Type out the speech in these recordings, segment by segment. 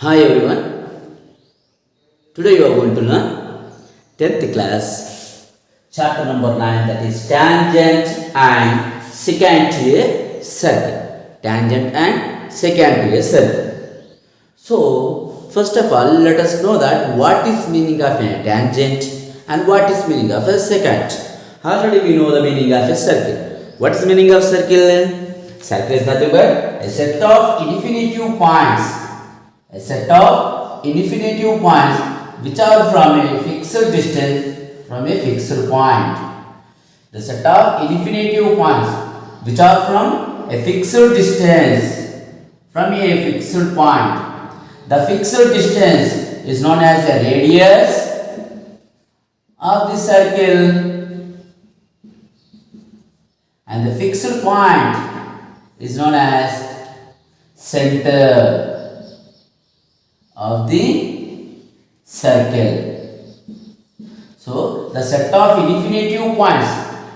Hi everyone. Today you are going to learn 10th class chapter number 9, that is tangent and secant to a circle. Tangent and secant to a circle. So first of all, let us know that what is meaning of a tangent and what is meaning of a secant. Already we know the meaning of a circle. What is meaning of circle? Circle is nothing but a set of infinitive points. A set of infinitive points which are from a fixed distance from a fixed point. The set of infinitive points which are from a fixed distance from a fixed point. The fixed distance is known as the radius of the circle, and the fixed point is known as center of the circle. So the set of infinitive points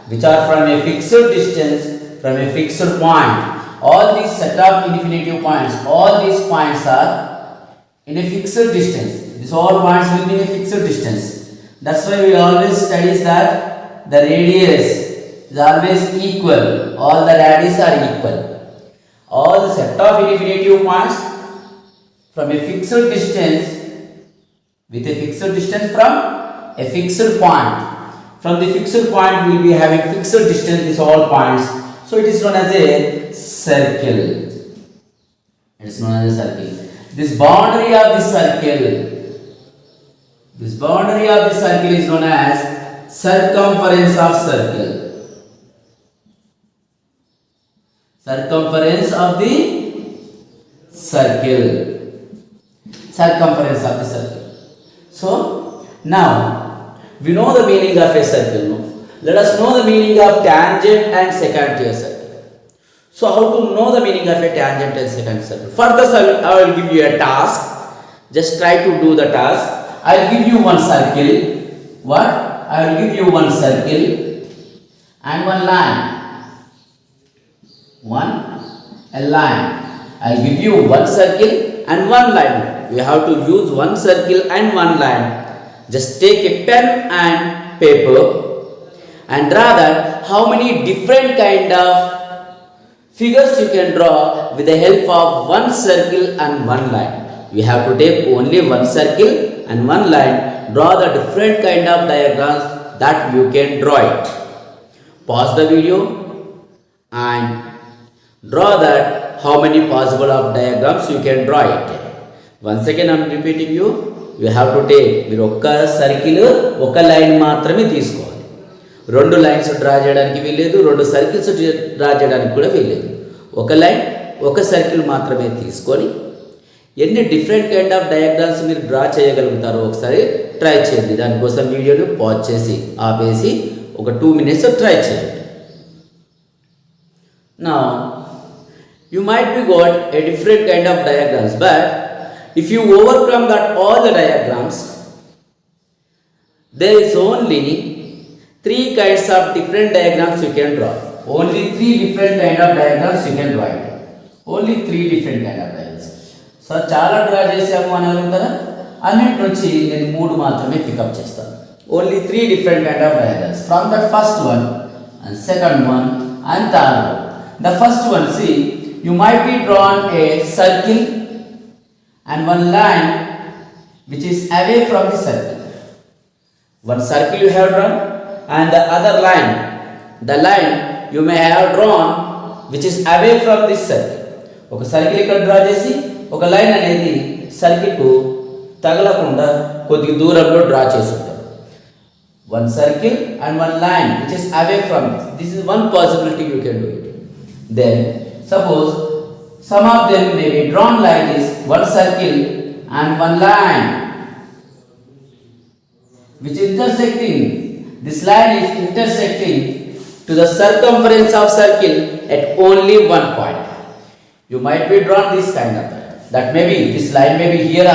which are from a fixed distance from a fixed point, all these set of infinitive points, all these points are in a fixed distance. These all points will be in a fixed distance. That's why we always study that the radius is always equal. All the radius are equal. All the set of infinitive points from a fixed distance with a fixed distance from a fixed point. From the fixed point we will be having fixed distance these all points. So it is known as a circle. It is known as a circle. This boundary of the circle is known as circumference of circle. Circumference of the circle. Circumference of the circle. So now we know the meaning of a circle. No? Let us know the meaning of tangent and secant to a circle. So how to know the meaning of a tangent and secant circle? For this I will give you a task. Just try to do the task. I will give you one circle. What? I will give you one circle and one line. A line. I will give you one circle and one line. We have to use one circle and one line. Just take a pen and paper and draw that how many different kind of figures you can draw with the help of one circle and one line. We have to take only one circle and one line. Draw the different kind of diagrams that you can draw it. Pause the video and draw that how many possible of diagrams you can draw it. Once again I am repeating you have to take మీరు ఒక్క circle ఒక line మాత్రమే తీసుకోవాలి. రెండు lines draw చేయడానికి వీల్లేదు, రెండు circles draw చేయడానికి కూడా వీల్లేదు. ఒక లైన్ ఒక సర్కిల్ మాత్రమే తీసుకొని ఎన్ని డిఫరెంట్ కైండ్ ఆఫ్ డయాగ్రామ్స్ మీరు డ్రా చేయగలుగుతారో ఒకసారి ట్రై చేయండి. దానికోసం వీడియోను పాజ్ చేసి ఆపేసి ఒక 2 minutes ట్రై చేయండి. Now you might be got a different kind of diagrams, but if you overcome that all the diagrams, there is only 3 kinds of different diagrams you can draw. Only 3 different kind of diagrams you can draw it. Only 3 different kind of diagrams. So చాలా draw చేసాము అని అనుకుంటారా? అన్నిటి నుంచి నేను 3 మాత్రమే pickup చేస్తాను. Only 3 different kind of diagrams. From the first one and second one and third one. The first one, see, you might be drawn a circle and one line which is away from the circle. One circle you have drawn and the other line, the line you may have drawn which is away from this circle. ఒక circle ఇక్కడ draw చేసి ఒక line అనేది circle కు తగలకుండా కొద్ది దూరంలో draw చేసి ఉంటారు. One circle and one line which is away from this. This is one possibility you can do it. Then suppose some of them may be drawn like this, one circle and one line which intersecting. This line is intersecting to the circumference of circle at only one point. You might be drawn this kind of that may be this line may be here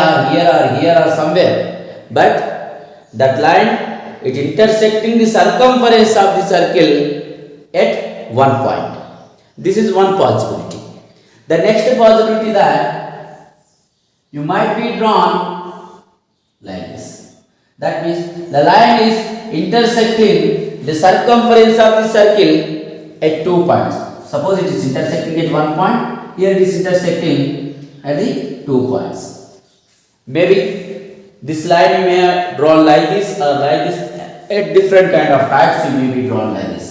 or somewhere, but that line is intersecting the circumference of the circle at one point. This is one possibility. The next possibility that you might be drawn like this. That means the line is intersecting the circumference of the circle at 2 points. Suppose it is intersecting at 1 point, here it is intersecting at the 2 points. Maybe this line you may have drawn like this or like this. At different kind of types you may be drawn like this.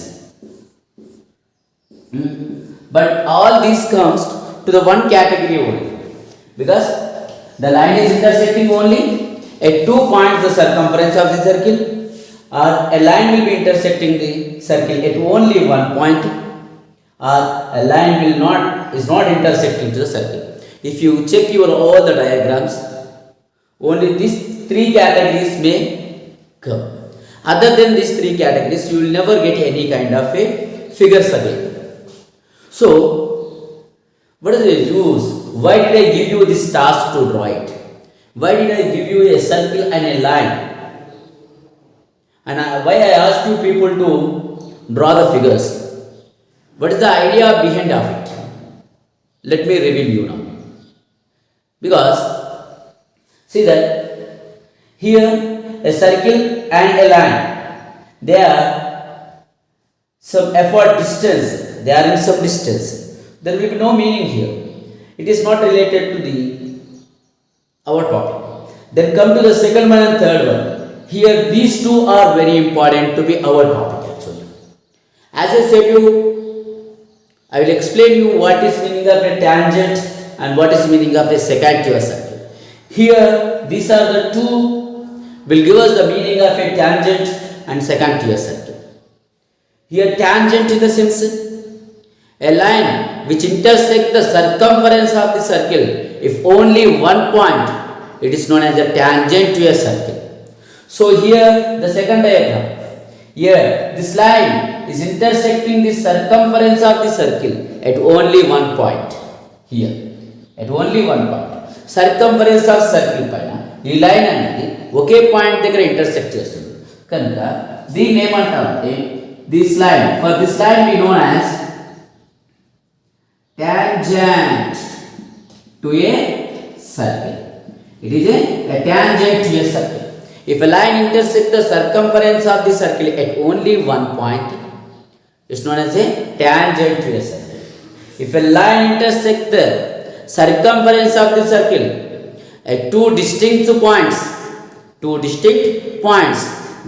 But all this comes to the one category only, because the line is intersecting only at 2 points the circumference of the circle, or a line will be intersecting the circle at only 1 point, or a line is not intersecting to the circle. If you check your all the diagrams, only these 3 categories may come. Other than these 3 categories, you will never get any kind of a figures again. So, what is the use? Why did I give you this task to draw it? Why did I give you a circle and a line? And why I asked you people to draw the figures? What is the idea behind of it? Let me reveal you now. Because, see that here a circle and a line, they are some effort distance, they are in some distance. There will be no meaning here. It is not related to our topic. Then come to the second one and third one. Here these two are very important to be our topic actually. As I said you, I will explain you what is meaning of a tangent and what is meaning of a secant to a circle. Here these are the two will give us the meaning of a tangent and secant to a circle. Here tangent in the sense a line which intersects the circumference of the circle. If only 1 point, it is known as a tangent to a circle. So here the second diagram. Here this line is intersecting the circumference of the circle at only 1 point. Here at only 1 point. Circumference of circle paina ఈ line అనేది ఒకే point దగ్గర intersect చేస్తుంది కనుక దీన్ని ఏమంటామంటే this line for this line we known as tangent to a circle. It is a tangent to a circle. If a line intersects the circumference of the circle at only 1 point, it is known as a tangent to a circle. If a line intersects the circumference of the circle at two distinct points,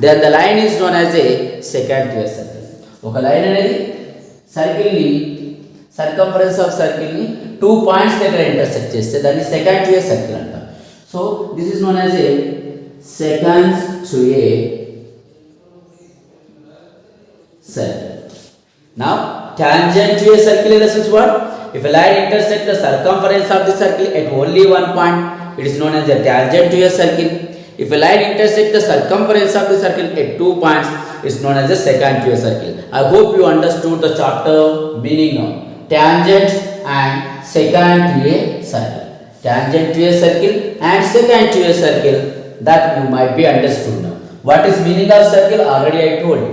then the line is known as a secant to a circle. ఒక line అనేది circumference of circle ని 2 points దగ్గర intersect చేస్తే దాన్ని secant to a circle అంటాం. So this is known as a secant to a circle. Now tangent to a circle in the sense what? If a line intersects the circumference of the circle at only 1 point, it is known as a tangent to a circle. If a line intersects the circumference of the circle at 2 points, it is known as a secant to a circle. I hope you understood the chapter meaning now. Tangent and secant to a circle. Tangent to a circle and secant to a circle, that you might be understood now. What is meaning of circle? Already I told you.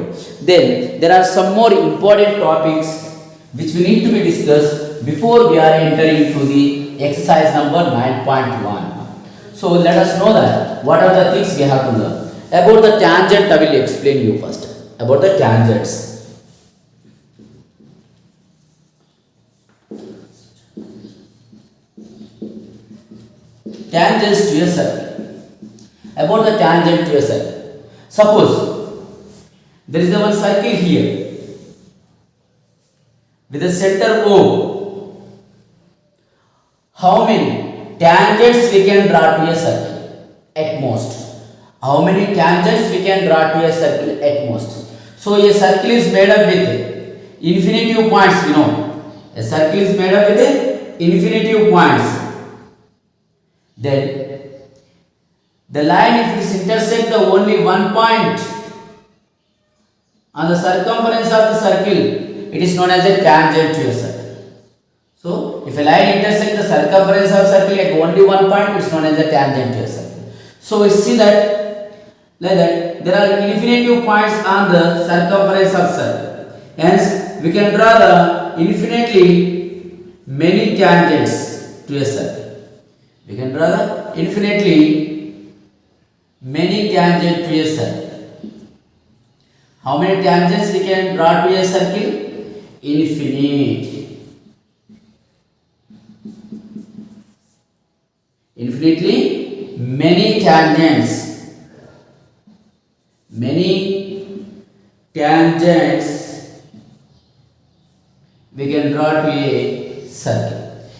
Then there are some more important topics which we need to be discussed before we are entering to the exercise number 9.1. So let us know that what are the things we have to learn. About the tangent, I will explain you first. About the tangents. Tangents to a circle. About the tangent to a circle. Suppose there is one circle here with a center O. How many tangents we can draw to a circle? At most. How many tangents we can draw to a circle? At most. So a circle is made up with infinitive points, you know. A circle is made up with infinitive points. Then the line, if it intersects the only 1 point on the circumference of the circle, it is known as a tangent to a circle. So if a line intersects the circumference of circle at only 1 point, it is known as a tangent to a circle. So we see that like that there are infinitive points on the circumference of circle. Hence we can draw the infinitely many tangents to a circle. We can draw the infinitely many tangents to a circle. How many tangents we can draw to a circle? Infinite. Infinitely many tangents. Many tangents we can draw to a circle.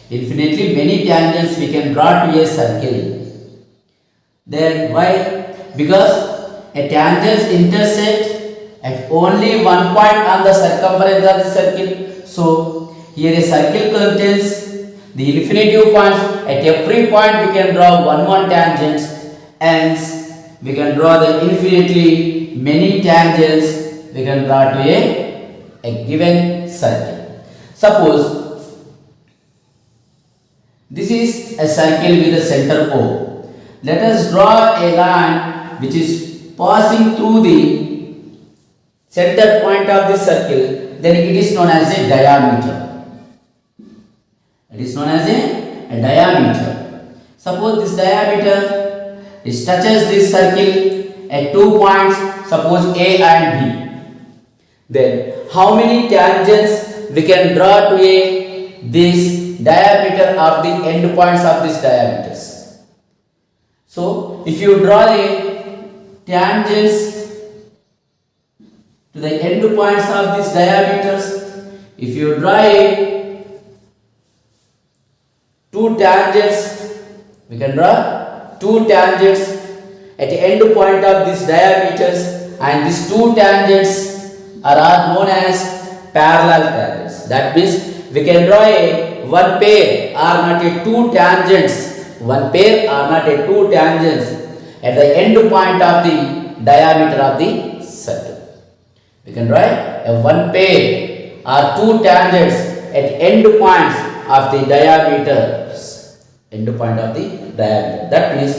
Infinitely many tangents we can draw to a circle. Then why? Because a tangent intersect at only one point on the circumference of the circle. So here a circle contains the infinitive points. At every point we can draw one tangent. Hence we can draw the infinitely many tangents we can draw to a given circle. Suppose this is a circle with a center O. Let us draw a line which is passing through the center point of the circle. Then it is known as a diameter. It is known as a diameter. Suppose this diameter touches this circle at 2 points, suppose A and B. Then how many tangents we can draw to this diameter of the end points of these diameters? So if you draw the tangents to the end points of these diameters, if you draw two tangents, we can draw two tangents at the end point of these diameters, and these two tangents are known as parallel tangents. That means we can draw one pair or not a two tangents. One pair or not a two tangents at the end point of the diameter of the circle. We can draw one pair or two tangents at end points of the diameters. End point of the diameter. That means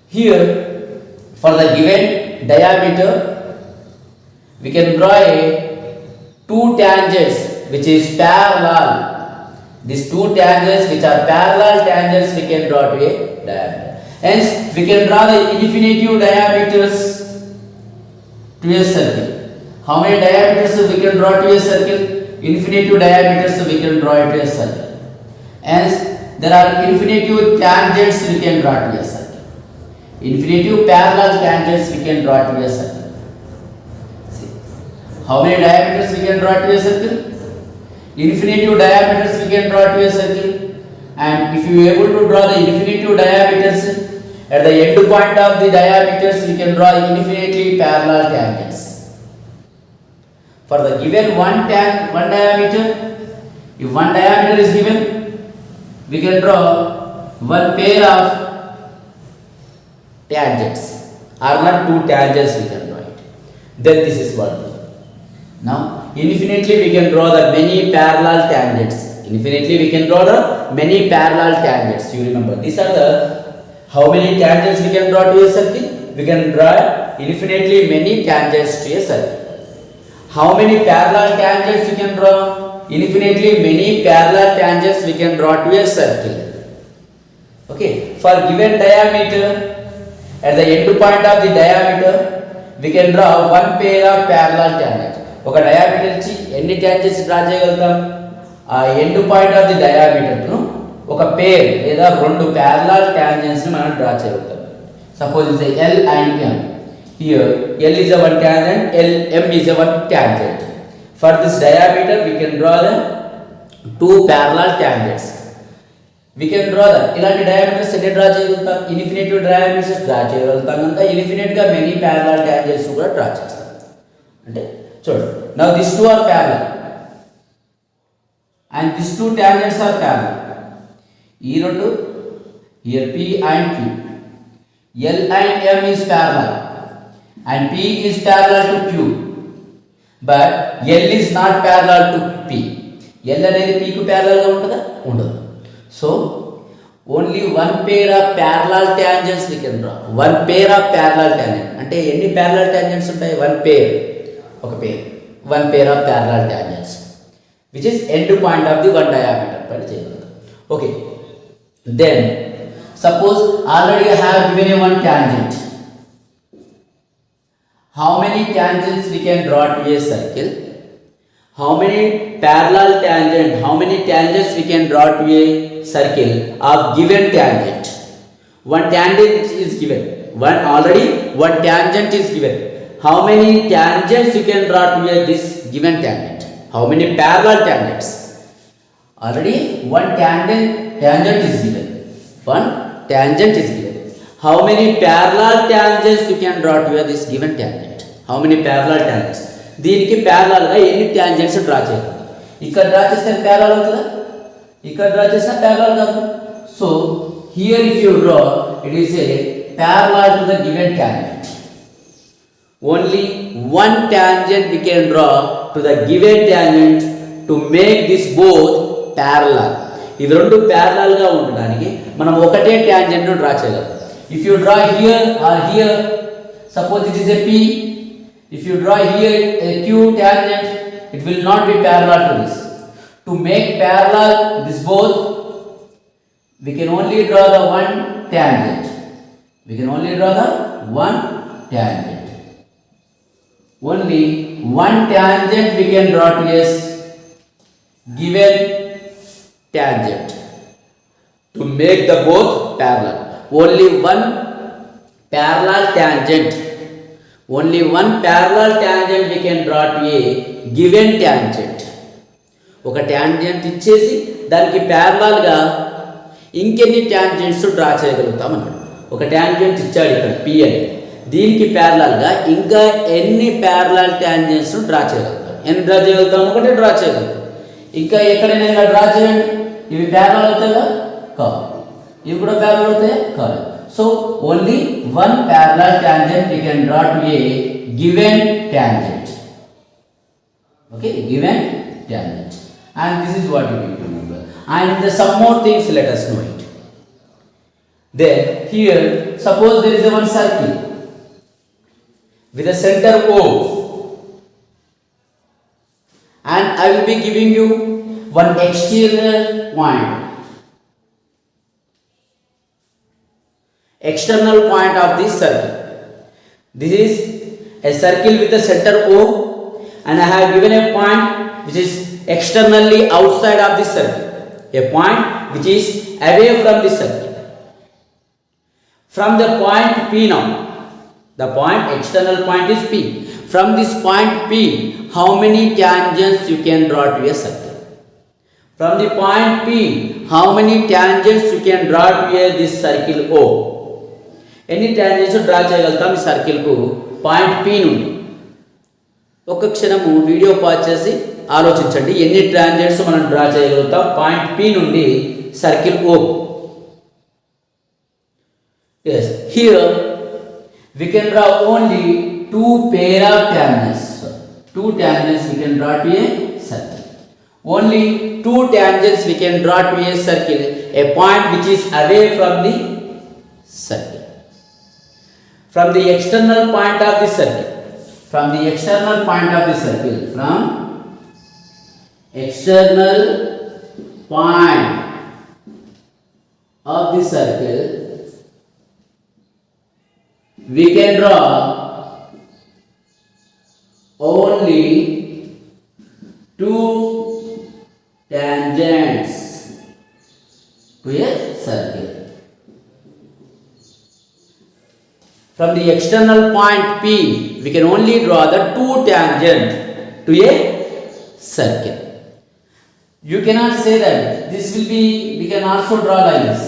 here for the given diameter we can draw two tangents which is parallel. These two tangents which are parallel tangents we can draw to a diameter. Hence we can draw the infinitive diameters to a circle. How many diameters we can draw to a circle? Infinitive diameters we can draw it to a circle. Hence there are infinitive tangents we can draw to a circle. Infinitive parallel tangents we can draw to a circle. See, how many diameters we can draw to a circle? Infinitive diameters we can draw to a circle. And if you are able to draw the infinitive diameters at the end point of the diameters, we can draw infinitely parallel tangents. For the given one diameter, if one diameter is given, we can draw one pair of tangents, or not two tangents we can draw it. Then this is what. Now infinitely we can draw the many parallel tangents. Infinitely we can draw the many parallel tangents. You remember these are the how many tangents we can draw to a circle? We can draw infinitely many tangents to a circle. How many parallel tangents we can draw? Infinitely many parallel tangents we can draw to a circle. Okay, for given diameter, at the end point of the diameter, we can draw one pair of parallel tangents. ఒక diameter ఇచ్చి ఎన్ని tangents draw చేయగలుగుతాం? ఆ end point of the diameter ను ఒక పేర్ లేదా రెండు parallel tangents ని మనం డ్రా చేయగలుగుతాం. Suppose is L and M. Here L is a one tangent, M is a one tangent. For this diameter we can draw the two parallel tangents. We can draw that. ఇలాంటి diameters ఎన్ని draw చేయగలుగుతాం? Infinitive diameters draw చేయగలుగుతాం కనుక infinite గా many parallel tangents కూడా draw చేస్తాం. అంటే చూడండి, now these two are parallel and these two tangents are parallel. ఈ రెండు here P and Q, L and M is parallel and P is parallel to Q, but L is not parallel to P. L అనేది P కు parallel గా ఉంటుందా? ఉండదు. So only one pair of parallel tangents we can draw. One pair of parallel tangents అంటే ఎన్ని parallel tangents ఉంటాయి? One pair, ఒక pair, one pair of parallel tangents which is end point of the one diameter పైన చేయగలుగుతాం. Okay, then Suppose already I have given a one tangent. How many tangents we can draw to a circle? How many tangents we can draw to a circle of given tangent? One tangent is given. One tangent is given. How many tangents you can draw to this given tangent? How many parallel tangents? Already one tangent is given. One tangent is given. How many parallel tangents you can draw to this given tangent? How many parallel tangents? దీనికి parallel గా ఎన్ని tangents draw చేయాలి? ఇక్కడ draw చేస్తే parallel అవుతుందా? ఇక్కడ draw చేస్తే parallel కాదు. So here if you draw, it is a parallel to the given tangent. Only one tangent we can draw to the given tangent to make this both parallel. ఇవి రెండు parallel గా ఉండడానికి మనం ఒకటే tangent ను draw చేయగలం. If you draw here or here, suppose it is a P. If you draw here a Q tangent, it will not be parallel to this. To make parallel this both, we can only draw the one tangent. Only one tangent we can draw to this given tangent to make the both parallel. Only one parallel tangent we can draw to a given tangent. ఒక tangent ఇచ్చేసి దానికి parallel గా ఇంకెన్ని tangents draw చేయగలుగుతాం అన్నమాట. ఒక tangent ఇచ్చాడు ఇక్కడ P అని, దీనికి parallel గా ఇంకా ఎన్ని parallel tangents డ్రా చేయగలుగుతాం? ఎన్ని డ్రా చేయగలుగుతాం? ఒకటే డ్రా చేయగలుగుతాం. ఇంకా ఎక్కడైనా ఇలా డ్రా చేయండి. ఇవి parallel అవుతాయా? కాదు. ఇవి కూడా parallel అవుతాయా? కాదు. So only one parallel tangent we can draw to a given tangent. Okay, given tangent. And this is what you need to remember. And some more things, let us know it. Then here, suppose there is a one circle with a center O, and I will be giving you one external point. External point of this circle. This is a circle with a center O, and I have given a point which is externally outside of this circle, a point which is away from this circle. From the point P now, the point external point is P. From this point P, how many tangents you can draw to a circle? From the point P, how many tangents you can draw to this circle O? ఎన్ని tangents draw చేయగలుగుతాం ఈ సర్కిల్కు point P నుండి? ఒక క్షణము video pause చేసి ఆలోచించండి. ఎన్ని tangents మనం డ్రా చేయగలుగుతాం పాయింట్ P నుండి circle O? Yes, here we can draw only two pair of tangents. Two tangents we can draw to a circle. Only two tangents we can draw to a circle, a point which is away from the circle. From the external point of the circle, from external point of the circle, we can draw only two tangents to a circle. From the external point P, we can only draw the two tangent to a circle. You cannot say that this will be, we can also draw like this.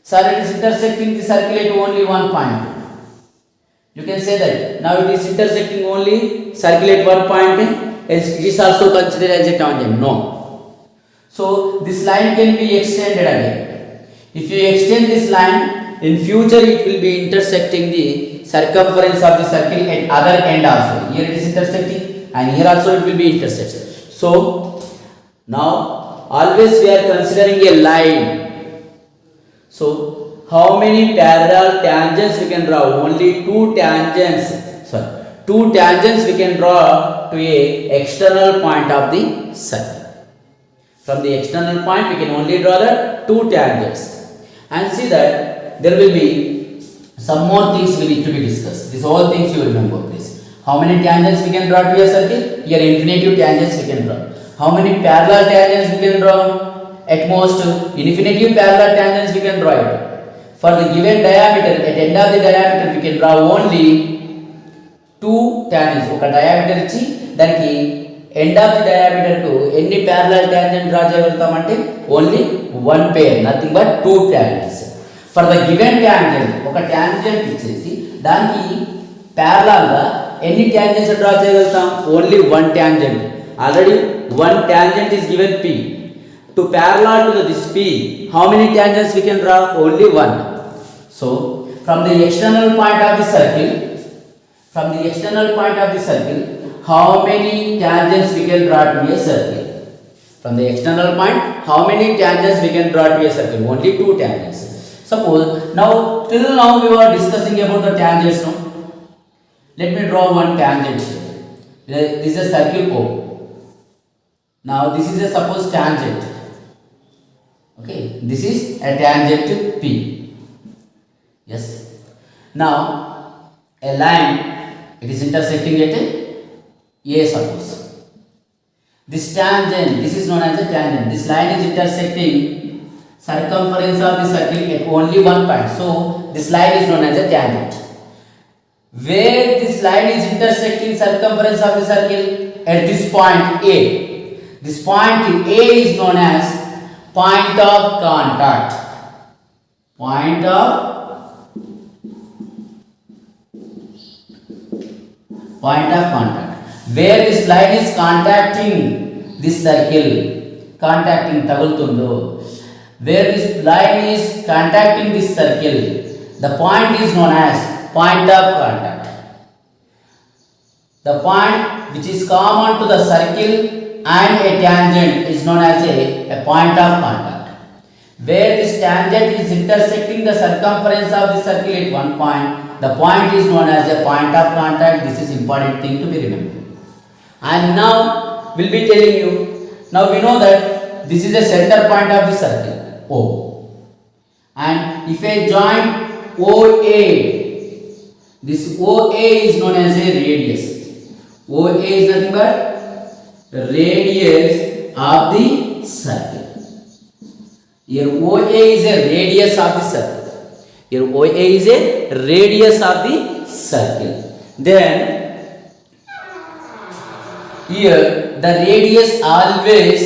Sir, it is intersecting the circle at only one point. You can say that now it is intersecting only circle at one point. It is also considered as a tangent. No. So this line can be extended again. If you extend this line, in future it will be intersecting the circumference of the circle at other end also. Here it is intersecting and here also it will be intersecting. So now always we are considering a line. So how many parallel tangents we can draw? Only two tangents we can draw to a external point of the circle. From the external point we can only draw the two tangents. And see that there will be some more things we need to be discussed. These all things you remember, please. How many tangents we can draw to a circle? Here infinitive tangents we can draw. How many parallel tangents we can draw? At most infinitive parallel tangents we can draw it. For the given diameter, at end of the diameter we can draw only 2 tangents. ఒక diameter ఇచ్చి దానికి end of the diameter కు ఎన్ని parallel tangent draw చేయగలుగుతామంటే only one pair, nothing but 2 tangents. For the given tangent, ఒక tangent ఇచ్చేసి దానికి parallel గా ఎన్ని tangents draw చేయగలుగుతాం? Only one tangent. Already one tangent is given P. To parallel to this P, how many tangents we can draw? Only one. So from the external point of the circle, how many tangents we can draw to a circle? From the external point, how many tangents we can draw to a circle? Only 2 tangents. Suppose till now we were discussing about the tangents. No? Let me draw one tangent here. This is a circle O. Now this is a suppose tangent. Okay, this is a tangent to P. Yes. Now a line, it is intersecting at A suppose. This tangent, this is known as a tangent. This line is intersecting circumference of the circle at only one point. So this line is known as a tangent. Where this line is intersecting circumference of the circle? At this point A. This point A is known as point of contact. Point of contact. Where this line is contacting this circle, contacting tagultundo. Where this line is contacting this circle, the point is known as point of contact. The point which is common to the circle and a tangent is known as a point of contact. Where this tangent is intersecting the circumference of the circle at one point, the point is known as a point of contact. This is important thing to be remembered. And now we'll be telling you, now we know that this is a center point of the circle O. And if I join OA, this OA is known as a radius. OA is nothing but radius of the circle. Here OA is a radius of the circle. Here OA is a radius of the circle. Then here the radius always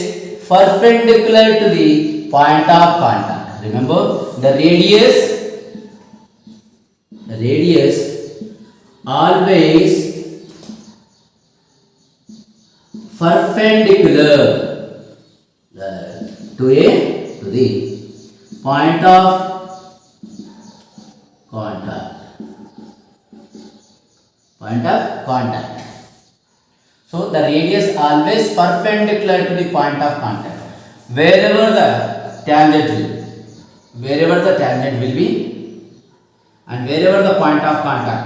perpendicular to the point of contact. Remember the radius always perpendicular to the point of contact. So the radius always perpendicular to the point of contact. Wherever the tangent will be, and wherever the point of contact,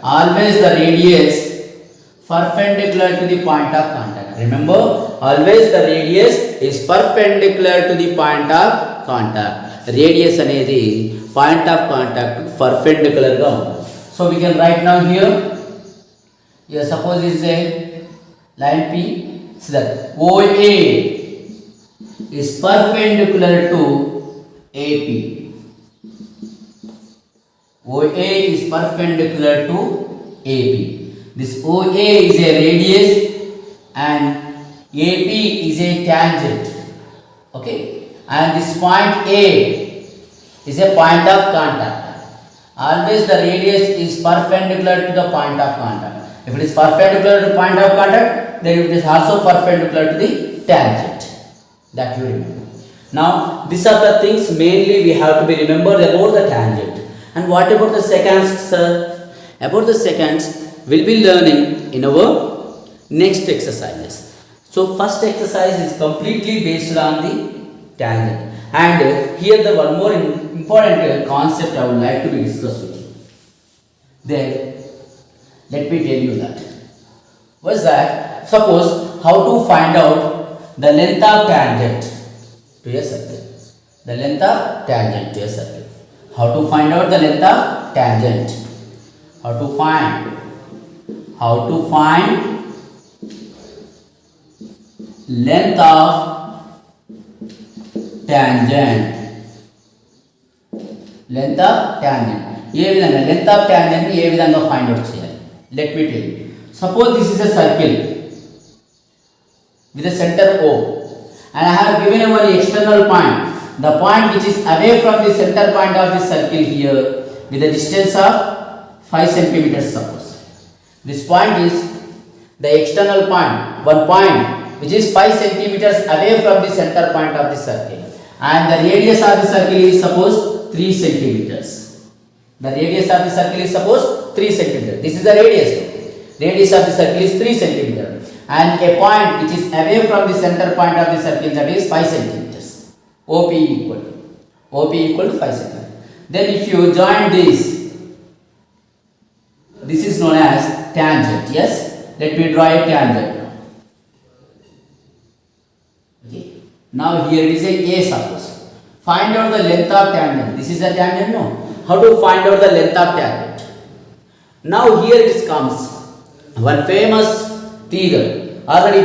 always the radius perpendicular to the point of contact. Remember, always the radius is perpendicular to the point of contact. Radius అనేది point of contact perpendicular గా ఉంటుంది. So we can write now here suppose this is a line P, so that OA is perpendicular to AP. OA is perpendicular to AP. This OA is a radius and AP is a tangent. Okay, and this point A is a point of contact. Always the radius is perpendicular to the point of contact. If it is perpendicular to the point of contact, then it is also perpendicular to the tangent. That you remember. Now these are the things mainly we have to be remembered about the tangent. And what about the seconds, sir? About the seconds we'll be learning in our next exercises. So first exercise is completely based on the tangent. And here the one more important concept I would like to be discussed with you. Then let me tell you that. What's that? Suppose how to find out the length of tangent to a circle. The length of tangent to a circle. How to find out the length of tangent? How to find length of tangent. Length of tangent. Length of tangent ni find out cheyali. Let me tell you. Suppose this is a circle with a center O, and I have given one external point. The point which is away from the center point of the circle here with a distance of 5 centimeters suppose. This point is the external point, one point which is 5 centimeters away from the center point of the circle, and the radius of the circle is suppose 3 centimeters. The radius of the circle is suppose 3 centimeters. This is the radius. Radius of the circle is 3 centimeters, and a point which is away from the center point of the circle, that is 5 centimeters. OP equal to 5 centimeters. Then if you join this is known as tangent. Yes, let me draw a tangent. Okay. Now here it is a suppose. Find out the length of tangent. This is a tangent, no? How to find out the length of tangent? Now here it comes one famous theorem, already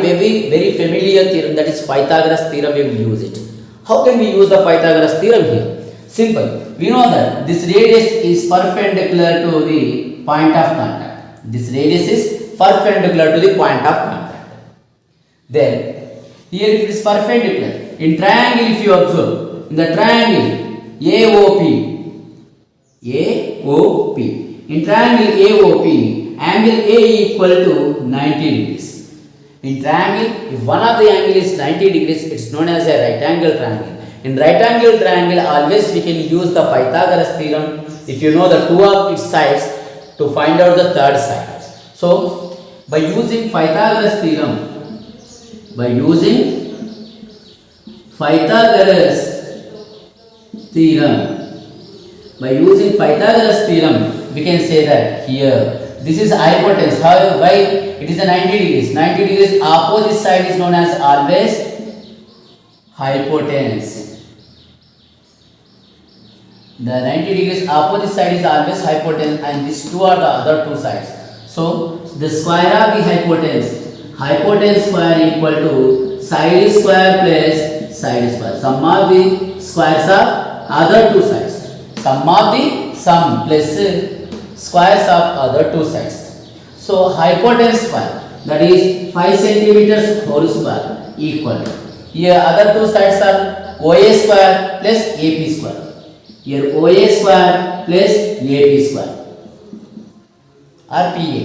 very familiar theorem, that is Pythagoras theorem. We will use it. How can we use the Pythagoras theorem here? Simple. We know that this radius is perpendicular to the point of contact. This radius is perpendicular to the point of contact. Then here it is perpendicular. In triangle, if you observe, in the triangle AOP, in triangle AOP, angle A equal to 90 degrees. In triangle, if one of the angle is 90 degrees, it is known as a right angle triangle. In right angle triangle, always we can use the Pythagoras theorem if you know the two of its sides to find out the third side. So, by using Pythagoras theorem, we can say that here this is hypotenuse. However, why it is a 90 degrees? 90 degrees opposite side is known as always hypotenuse. The 90 degrees opposite side is always hypotenuse, and these two are the other two sides. So the square of the hypotenuse square equal to side square plus side square. Sum of the squares of other two sides. Sum plus squares of other two sides. So hypotenuse square, that is 5 centimeters whole square, equal. Here other two sides are OA square plus AP square. Here OA square plus AP square or PA.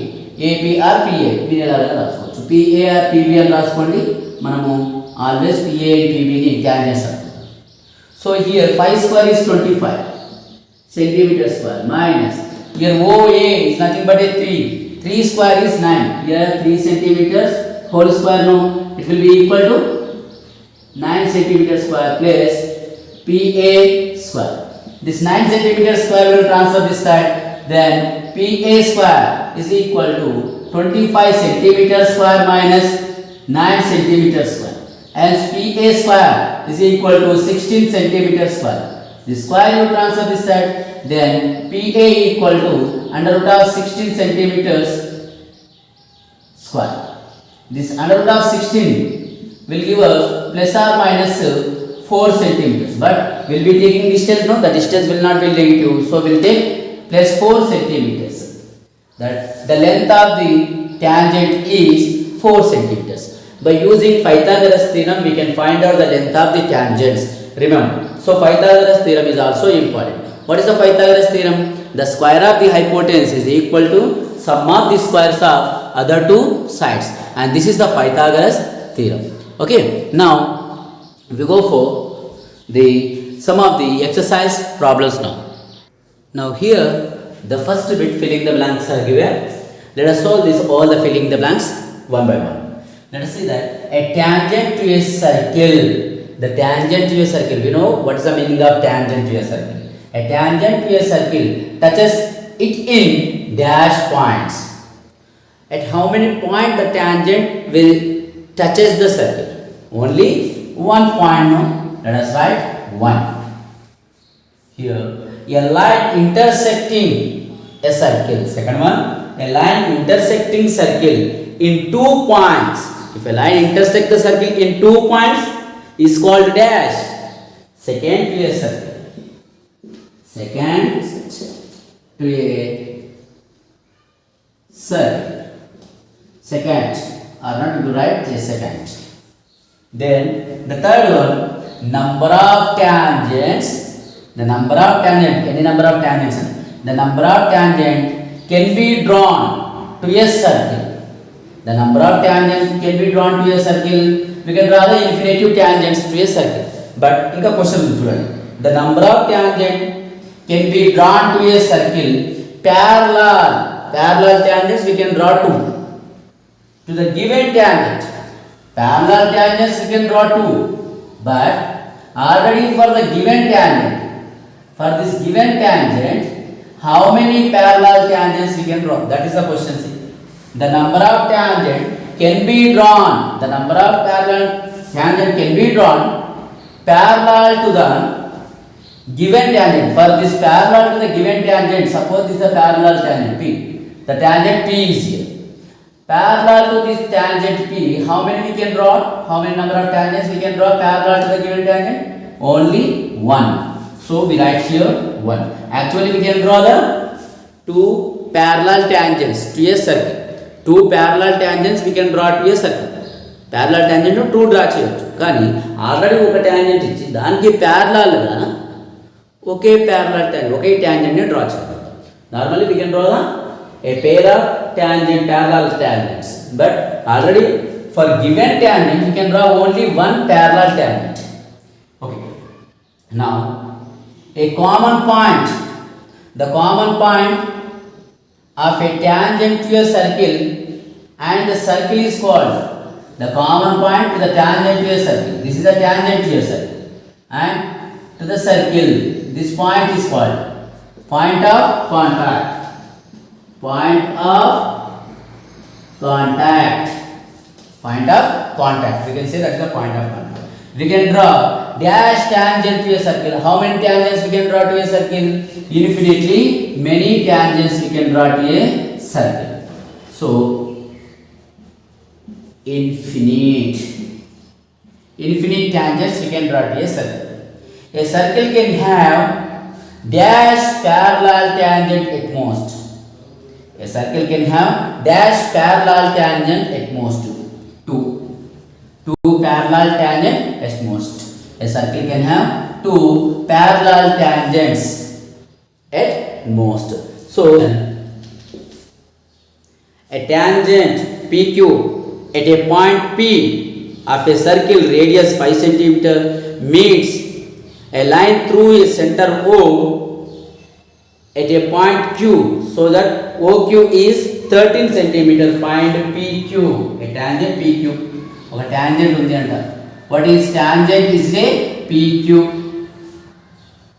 AP or PA. మీరు ఎలాగైనా రాసుకోవచ్చు. PA or PB అని రాసుకోండి. మనము always PA and PB ని cancel చేస్తాం. So here 5 square is 25 centimeter square minus here OA is nothing but a 3. 3 square is 9. Here 3 centimeters whole square, no, it will be equal to 9 centimeter square plus PA square. This 9 centimeter square will transfer this side. Then PA square is equal to 25 centimeter square minus 9 centimeter square. Hence PA square is equal to 16 centimeter square. This square will transfer this side. Then PA equal to under root of 16 centimeters square. This under root of 16 will give us plus or minus 4 centimeters. But we will be taking distance, no? The distance will not be negative. So we will take plus 4 centimeters. That the length of the tangent is 4 centimeters. By using Pythagoras theorem, we can find out the length of the tangents. Remember, so Pythagoras theorem is also important. What is the Pythagoras theorem? The square of the hypotenuse is equal to sum of the squares of other two sides, and this is the Pythagoras theorem. Okay, now we go for some of the exercise problems now. Now here the first bit filling the blanks are given. Let us solve all the filling the blanks one by one. Let us see that a tangent to a circle. The tangent to a circle. We know what is the meaning of tangent to a circle. A tangent to a circle touches it in dash points. At how many points the tangent will touches the circle? Only one point. No? Let us write 1. here a line intersecting a circle. Second one, a line intersecting circle in 2 points. If a line intersects the circle in 2 points is called dash. Second to a circle. Second to a circle. Second, or not to write a second. Then the third one, number of tangents. The number of tangent, any number of tangents. The number of tangent can be drawn to a circle. The number of tangents can be drawn to a circle. We can draw the infinitive tangents to a circle. But in the question, the number of tangent can be drawn to a circle parallel. Parallel tangents we can draw to the given tangent. Parallel tangents we can draw two, but already for the given tangent, for this given tangent, how many parallel tangents we can draw? That is the question. See, the number of tangent can be drawn. The number of parallel tangent can be drawn parallel to the given tangent. For this parallel to the given tangent, suppose this is the parallel tangent P. The tangent P is here. Parallel to this tangent P, how many we can draw? How many number of tangents we can draw parallel to the given tangent? Only one. So we write here 1. Actually we can draw the 2 parallel tangents to a circle. 2 parallel tangents we can draw to a circle. Parallel tangent 2 draw చేయొచ్చు. కానీ already ఒక tangent ఇచ్చి దానికి parallel గా ఒకే parallel tangent ఒకే tangent ని draw చేయాలి. Normally we can draw a pair of tangent parallel tangents, but already for given tangent we can draw only one parallel tangent. Okay, now a common point, the common point of a tangent to a circle, and the circle is called the common point to the tangent to a circle. This is a tangent to a circle, and to the circle this point is called point of contact. Point of contact. Point of contact. We can say that is the point of contact. We can draw dash tangent to a circle. How many tangents we can draw to a circle? Infinitely many tangents we can draw to a circle. So infinite tangents we can draw to a circle. A circle can have dash parallel tangent at most. A circle can have dash parallel tangent at most. Two parallel tangent at most. A circle can have 2 parallel tangents at most. So a tangent PQ at a point P of a circle radius 5 cm meets a line through a center O at a point Q, so that OQ is 13 cm. Find PQ. A tangent PQ. Okay, tangent undi anta. What is tangent? Is a PQ.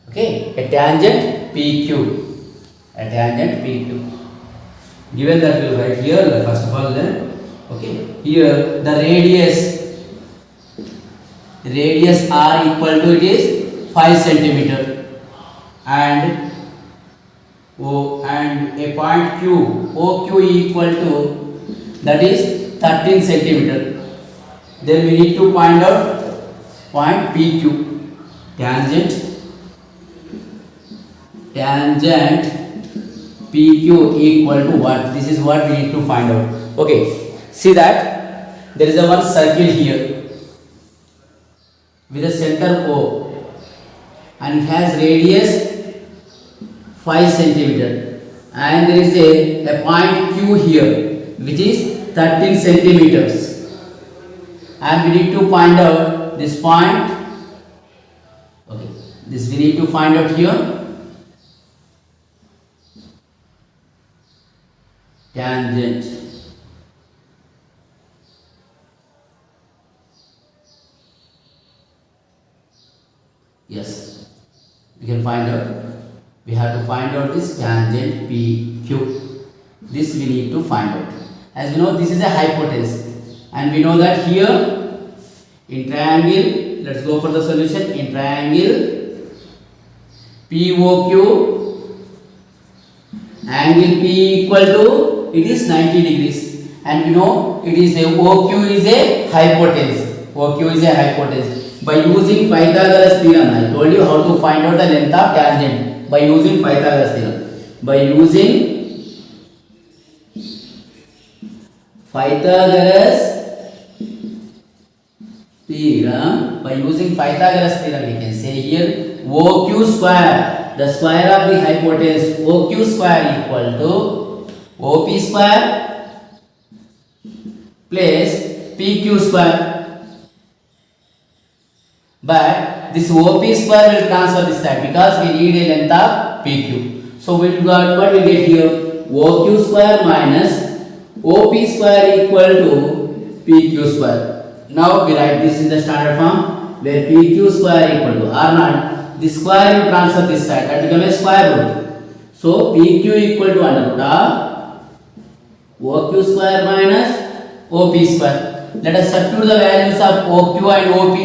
Okay, a tangent PQ. A tangent PQ. Given that we will write here first of all. Then okay, here the radius R equal to it is 5 cm, and and a point Q, OQ equal to that is 13 cm. Then we need to find out point PQ. Tangent PQ equal to what? This is what we need to find out. Okay, see that there is a one circle here with a center O, and it has radius 5 cm, and there is a point Q here which is 13 centimeters, and we need to find out this point. Okay, this we need to find out here. Tangent yes, we can find out. We have to find out this tangent PQ. This we need to find out. As we know, this is a hypotenuse, and we know that here in triangle, let's go for the solution. In triangle POQ, angle P equal to, it is 90 degrees, and we know it is a OQ is a hypotenuse. OQ is a hypotenuse. By using Pythagoras theorem, I told you how to find out the length of tangent by using Pythagoras theorem. By using Pythagoras theorem, we can say here OQ square, the square of the hypotenuse OQ square equal to OP square plus PQ square. But this OP square will transfer this side because we need a length of PQ. So we got what we get here, OQ square minus OP square equal to PQ square. Now we write this in the standard form where PQ square equal to R0. This square you transfer this side, that becomes a square root. So PQ equal to under root of OQ square minus OP square. Let us substitute the values of OQ and OP.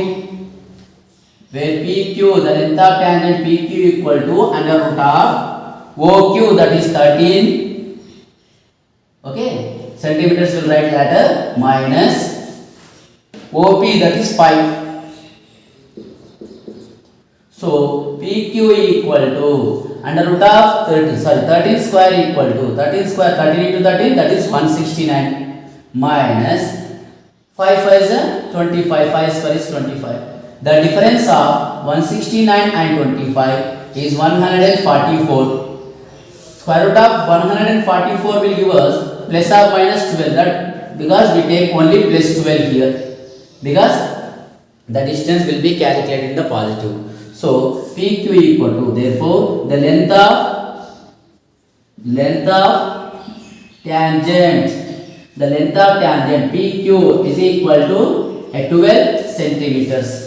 Where PQ, the length of tangent PQ equal to under root of OQ, that is 13. Okay, centimeters will write later, minus OP, that is 5. So PQ equal to under root of 13 square equal to 13 square, 13 into 13, that is 169, minus 5 is 25, 5 square is 25. The difference of 169 and 25 is 144. Square root of 144 will give us plus or minus 12. That because we take only plus 12 here, because the distance will be calculated in the positive. So PQ equal to, therefore the length of tangent PQ is equal to 12 centimeters.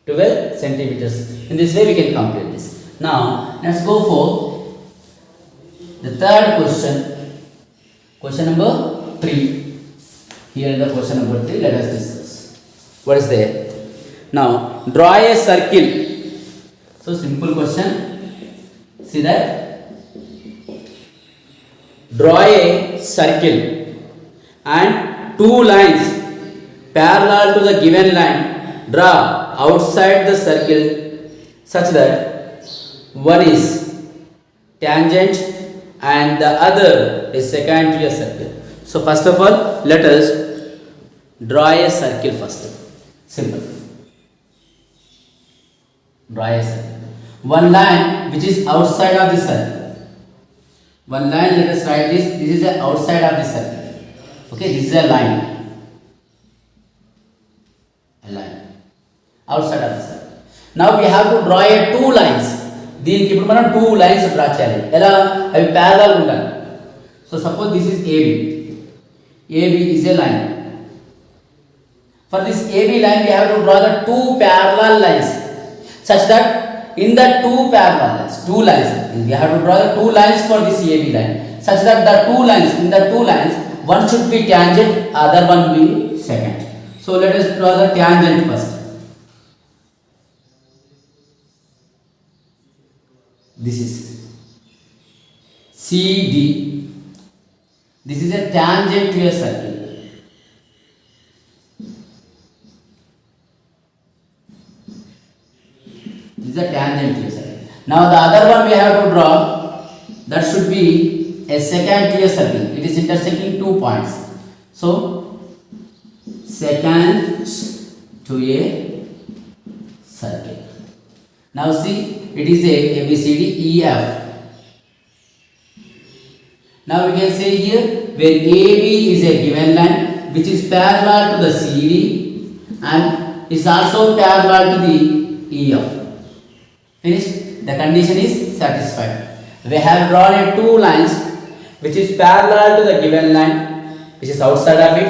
12 centimeters. In this way we can complete this. Now let's go for the third question. Question number 3. Here in the question number 3, let us discuss. What is there? Now draw a circle. So simple question. See that? Draw a circle and two lines parallel to the given line. Draw outside the circle such that one is tangent and the other is secant to a circle. So first of all, let us draw a circle first. Simple. Draw a circle. One line which is outside of the circle. One line, let us write this. This is the outside of the circle. Okay, this is a line. Outside of the circle. Now we have to draw a two lines. దీనికి ఇప్పుడు మనం two lines draw చేయాలి. ఎలా? అవి parallel ఉండాలి. So suppose this is AB. AB is a line. For this AB line we have to draw the two parallel lines such that in the two parallel lines, two lines, we have to draw the two lines for this AB line such that the two lines, in the two lines, one should be tangent, other one be secant. So let us draw the tangent first. This is CD. This is a tangent to a circle. This is a tangent to a circle. Now the other one we have to draw, that should be a secant to a circle. It is intersecting 2 points. So secant to a circle. Now see, it is a ABCD EF. Now we can say here where AB is a given line which is parallel to the CD and is also parallel to the EF. Finished? The condition is satisfied. We have drawn a two lines which is parallel to the given line which is outside of it.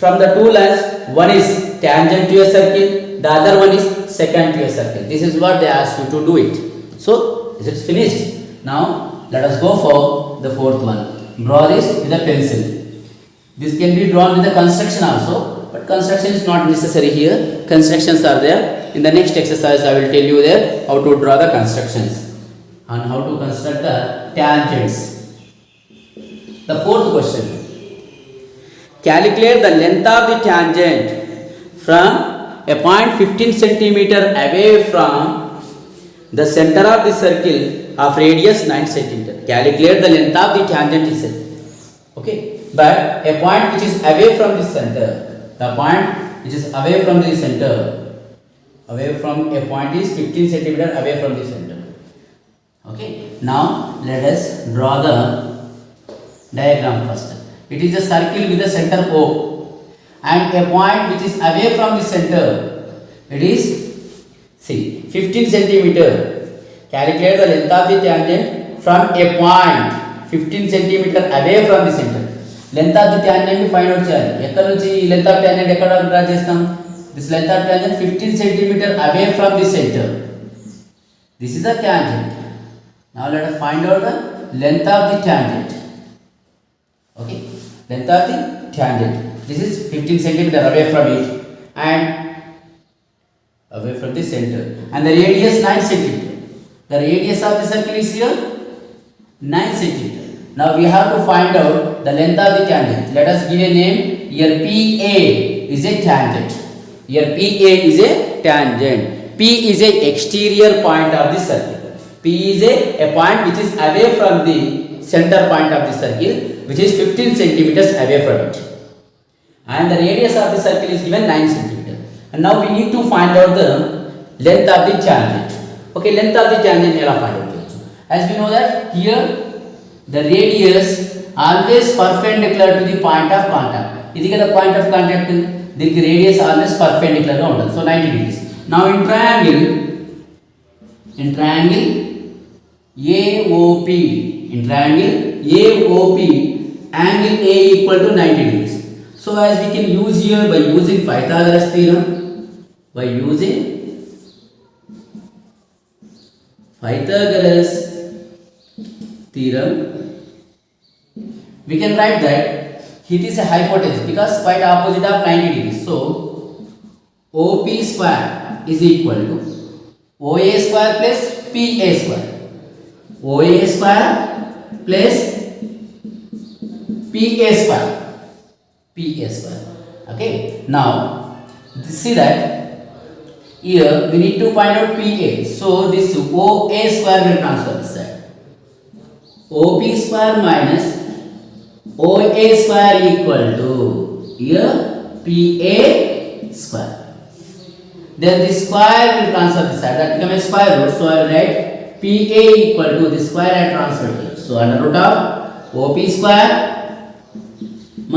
From the two lines, one is tangent to a circle, the other one is secant to a circle. This is what they asked you to do it. So is it finished? Now let us go for the fourth one. Draw this with a pencil. This can be drawn with the construction also, but construction is not necessary here. Constructions are there. In the next exercise I will tell you there how to draw the constructions. on how to construct the tangents. The fourth question. Calculate the length of the tangent from a point 15 centimeter away from the center of the circle of radius 9 centimeter. Calculate the length of the tangent itself. Okay, but a point which is away from the center, the point which is away from the center, away from a point is 15 centimeter away from the center. Okay, now let us draw the diagram first. It is a circle with a center O and a point which is away from the center. It is, see, 15 centimeter. Calculate the length of the tangent from a point 15 centimeter away from the center. Length of the tangent ni find out cheyali. Ekkada nunchi length of tangent ekkada draw chestam? This length of tangent 15 centimeter away from the center. This is the tangent. Now let us find out the length of the tangent. Okay, length of the tangent. This is 15 centimeter away from it and away from the center. And the radius 9 centimeter. The radius of the circle is here 9 centimeter. Now we have to find out the length of the tangent. Let us give a name. Here PA is a tangent. Here PA is a tangent. P is a exterior point of the circle. P is a point which is away from the center point of the circle, which is 15 centimeters away from it. And the radius of the circle is given 9 centimeter. And now we need to find out the length of the tangent. Okay, length of the tangent ఎలా find out చేయొచ్చు? As we know that here the radius always perpendicular to the point of contact. ఇది కదా point of contact, దీనికి radius always perpendicular గా ఉంటుంది. So 90 degrees. Now in triangle AOP, in triangle AOP, angle A equal to 90 degrees. So as we can use here by using Pythagoras theorem, we can write that it is a hypotenuse because quite opposite of 90 degrees. So OP square is equal to OA square plus PA square. OA square plus PA square. Okay, now see that here we need to find out PA. So this OA square will transfer this side. OP square minus OA square equal to here PA square. Then this square will transfer this side. That becomes a square root. So I will write PA equal to the square I transferred here. So under root of OP square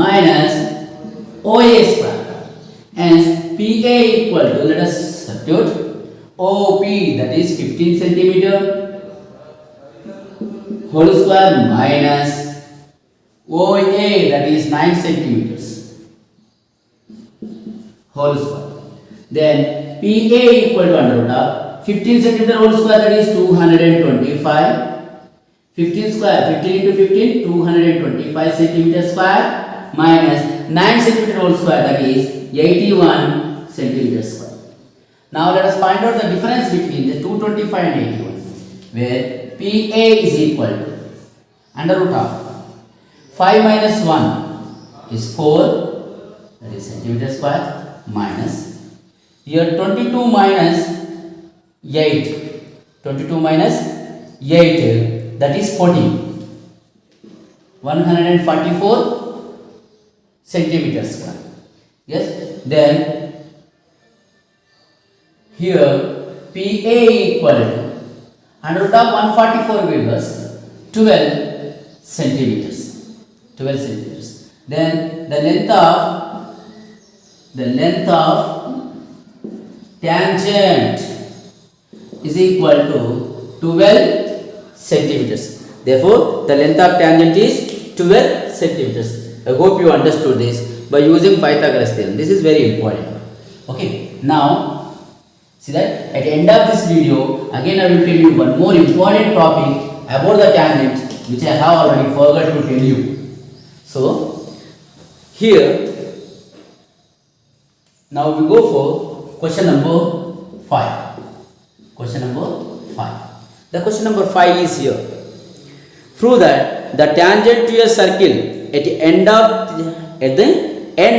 minus OA square. Hence PA equal to, let us substitute, OP that is 15 centimeter whole square minus OA that is 9 centimeters whole square. Then PA equal to under root of 15 centimeter whole square, that is 225. 15 square, 15 into 15, 225 centimeter square minus 9 centimeter whole square, that is 81 centimeter square. Now let us find out the difference between the 225 and 81, where PA is equal to under root of 5 minus 1 is 4, that is centimeter square, minus here 22 minus 8, 22 minus 8, that is 14, 144 centimeter square. Yes, then here PA equal to under root of 144 will be 12 centimeters. 12 centimeters. Then the length of tangent is equal to 12 centimeters. Therefore, the length of tangent is 12 centimeters. I hope you understood this by using Pythagoras theorem. This is very important. Okay. Now, see that at the end of this video, again I will tell you one more important topic about the tangent, which I have already forgot to tell you. So, here, now we go for question number 5. Question number 5. The question number 5 is here. Prove that the tangent to a circle at the end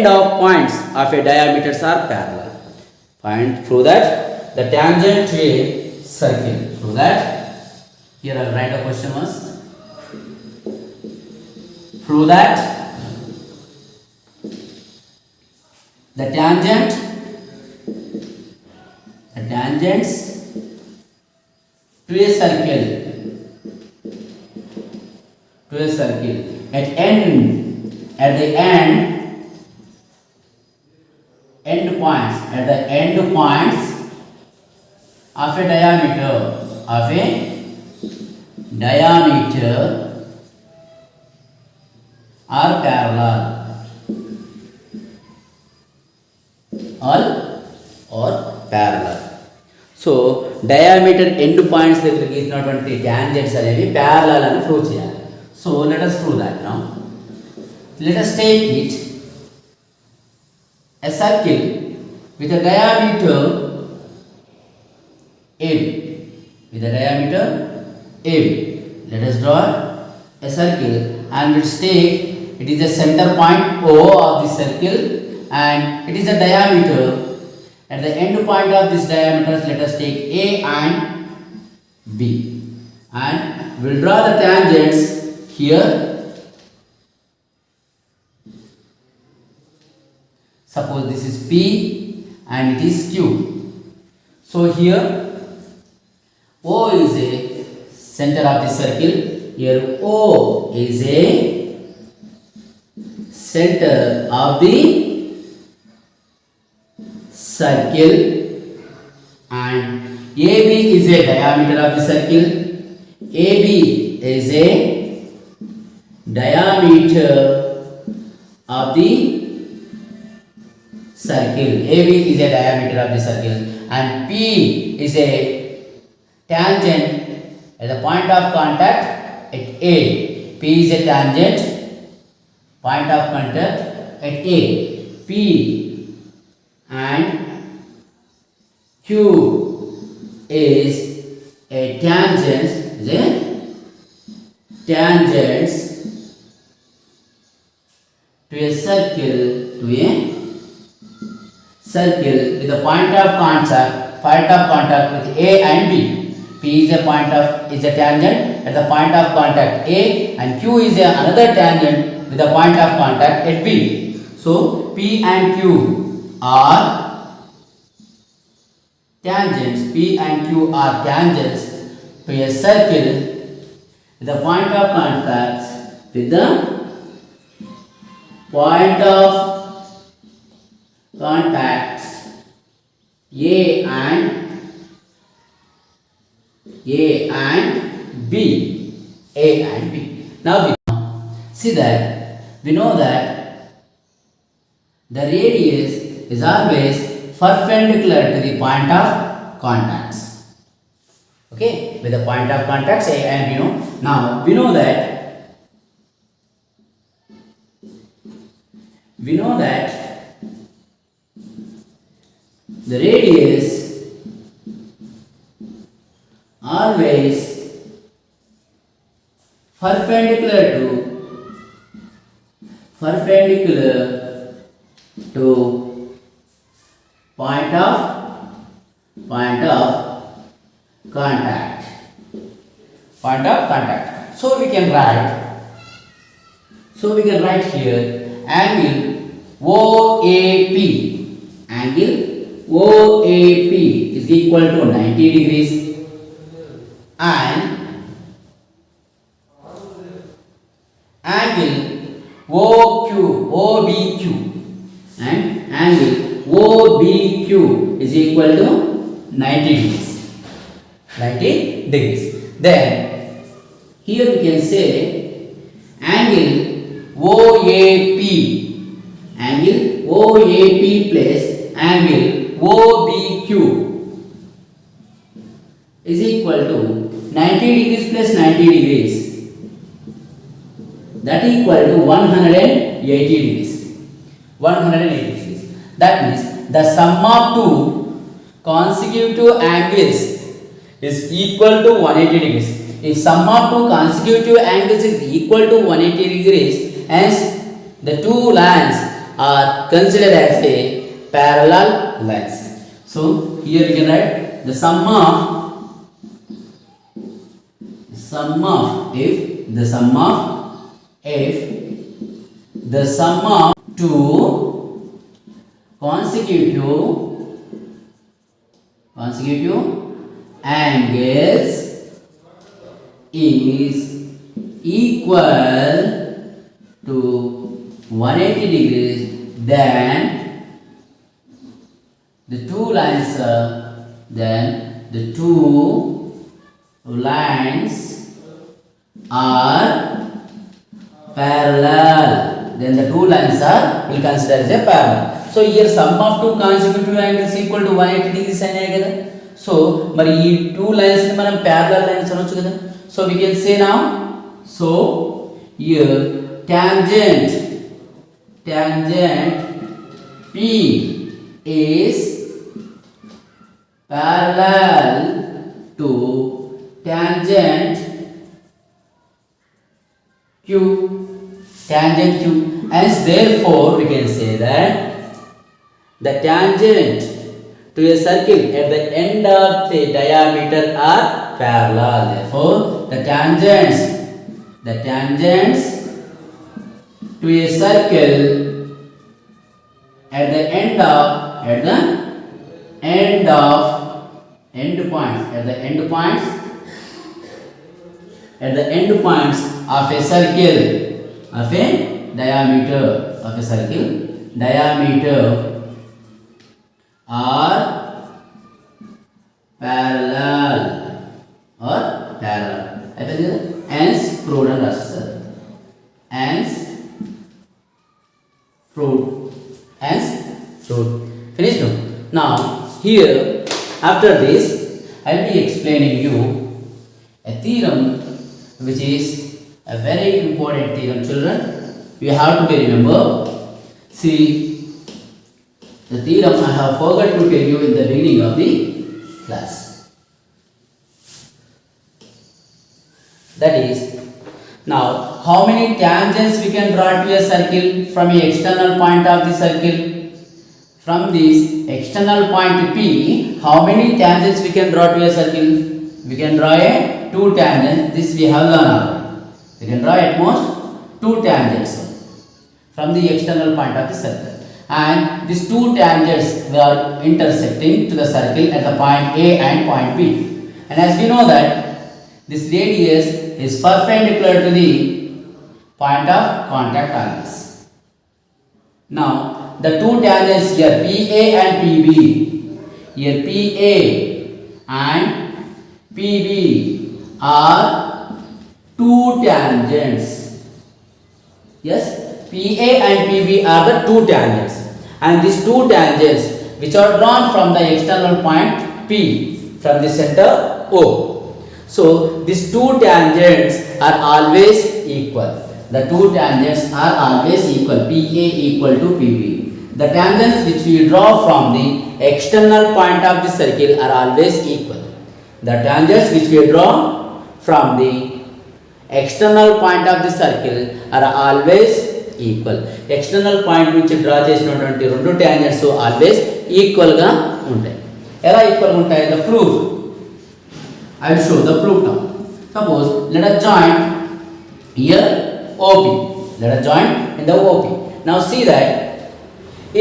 of points of a diameters are parallel. Prove that the tangent to a circle. Prove that. Here I will write the question was. Prove that the tangents to a circle at the end points of a diameter are parallel or parallel. So diameter end points దగ్గరికి ఇచ్చినటువంటి tangents అనేవి parallel అని prove చేయాలి. So let us prove that now. Let us take it a circle with a diameter AB. Let us draw a circle and let's take it is the center point O of the circle and it is the diameter. At the end point of this diameter, let us take A and B, and we'll draw the tangents here. Suppose this is P and it is Q. So here O is a center of the circle. Here O is a center of the circle and AB is a diameter of the circle. AB is a diameter of the circle. AB is a diameter of the circle and P is a tangent at the point of contact at A. P is a tangent point of contact at A. P and Q is a tangent to a circle with a point of contact with A and B. P is a tangent at the point of contact A and Q is another tangent with a point of contact at B. So P and Q are tangents. P and Q are tangents to a circle with the point of contact A and B. Now we know that the radius is always perpendicular to the point of contacts. Okay, with the point of contacts A and B. Now we know that the radius always perpendicular to point of contact. So we can write here angle OAP is equal to 90 degrees and angle OBQ is equal to 90 degrees. Then here we can say angle OAP plus angle OBQ is equal to 90 degrees plus 90 degrees, that equal to 180 degrees. That means the sum of two consecutive angles is equal to 180 degrees. If sum of two consecutive angles is equal to 180 degrees, hence the two lines are considered as a parallel lines. So here we can write the sum of if the sum of two consecutive angles is equal to 180 degrees, then the two lines are parallel. Then the two lines are will consider as a parallel. So here sum of two consecutive angles equal to 180 degrees అయినాయి కదా. So మరి ఈ two lines ని మనం parallel lines అనొచ్చు కదా. So we can say now, so here tangent P is parallel to tangent Q. Hence therefore we can say that the tangent to a circle at the end of the diameter are parallel. Therefore the tangents to a circle at the end points of a circle of a diameter are parallel. Hence proved and answer. Hence proved. Finished now. Here after this I will be explaining you a theorem which is a very important theorem, children. You have to remember. See, the theorem I have forgot to tell you in the beginning of the class. That is, now how many tangents we can draw to a circle from the external point of the circle? From this external point P, how many tangents we can draw to a circle? We can draw two tangents. This we have learned. We can draw at most two tangents from the external point of the circle, and these two tangents are intersecting to the circle at the point A and point B. And as we know that this radius is perpendicular to the point of contact on this. Now the two tangents here PA and PB, here PA and PB are two tangents. Yes, PA and PB are the two tangents, and these two tangents which are drawn from the external point P from the center O. So these two tangents are always equal. The two tangents are always equal. PA equal to PB. The tangents which we draw from the external point of the circle are always equal. The tangents which we draw from the external point of the circle are always equal. External point which draw చేసినటువంటి రెండు tangents always equal గా ఉంటాయి. ఎలా equal ఉంటాయి? The proof. I will show the proof now. Suppose let us join here OP. Let us join in the OP. Now see that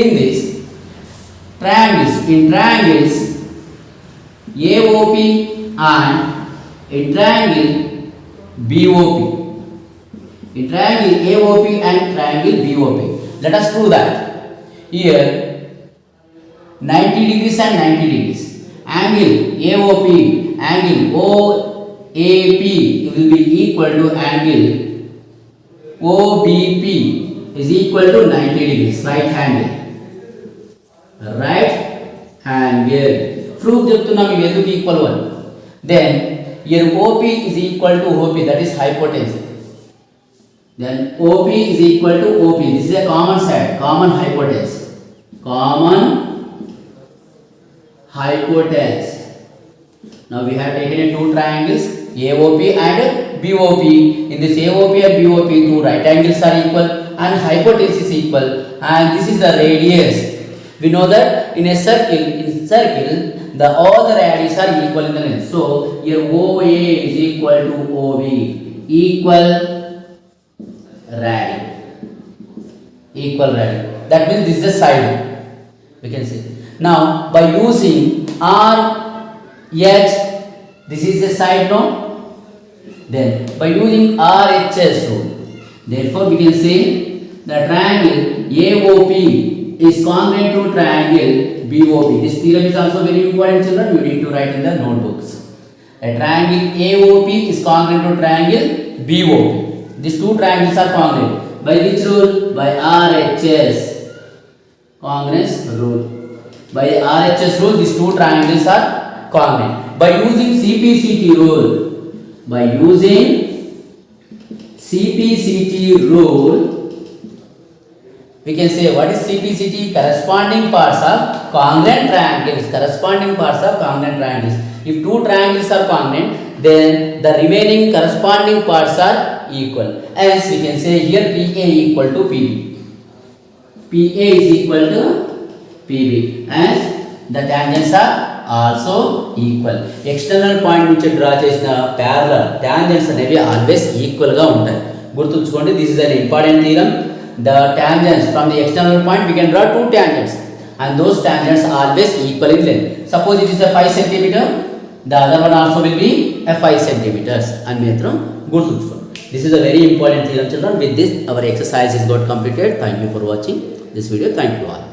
in this triangles, AOP and in triangle BOP. In triangle AOP and triangle BOP. Let us prove that. Here 90 degrees and 90 degrees. Angle AOP, angle OAP will be equal to angle OBP is equal to 90 degrees. Right angle. Proof చెప్తున్నాం ఇవి ఎందుకు equal one. Then here OP is equal to OP, that is hypotenuse. Then OP is equal to OP. This is a common side, common hypotenuse. Now we have taken two triangles AOP and BOP. In this AOP and BOP, two right angles are equal and hypotenuse is equal, and this is the radius. We know that in a circle, the all the radius are equal in the length. So here OA is equal to OB, equal radius. Equal radius. That means this is the side. We can see. Now by using RH, this is the side node. Then by using RHS rule, therefore we can say the triangle AOP is congruent to triangle BOP. This theorem is also very important, children. You need to write in the notebooks. A triangle AOP is congruent to triangle BOP. These two triangles are congruent. By which rule? By RHS. Congruence rule. By RHS rule, these two triangles are congruent. By using CPCT rule, we can say what is CPCT? Corresponding parts of congruent triangles. Corresponding parts of congruent triangles. If two triangles are congruent, then the remaining corresponding parts are equal. As we can say here, PA equal to PB. PA is equal to PB. As the tangents are also equal. External point which draw చేసిన parallel tangents అనేవి always equal గా ఉంటాయి. గుర్తుంచుకోండి, this is an important theorem. The tangents from the external point we can draw two tangents, and those tangents are always equal in length. Suppose it is a 5 centimeter, the other one also will be a 5 centimeters. And మాత్రం గుర్తుంచుకోండి. This is a very important theorem, children. With this our exercise is got completed. Thank you for watching this video. Thank you all.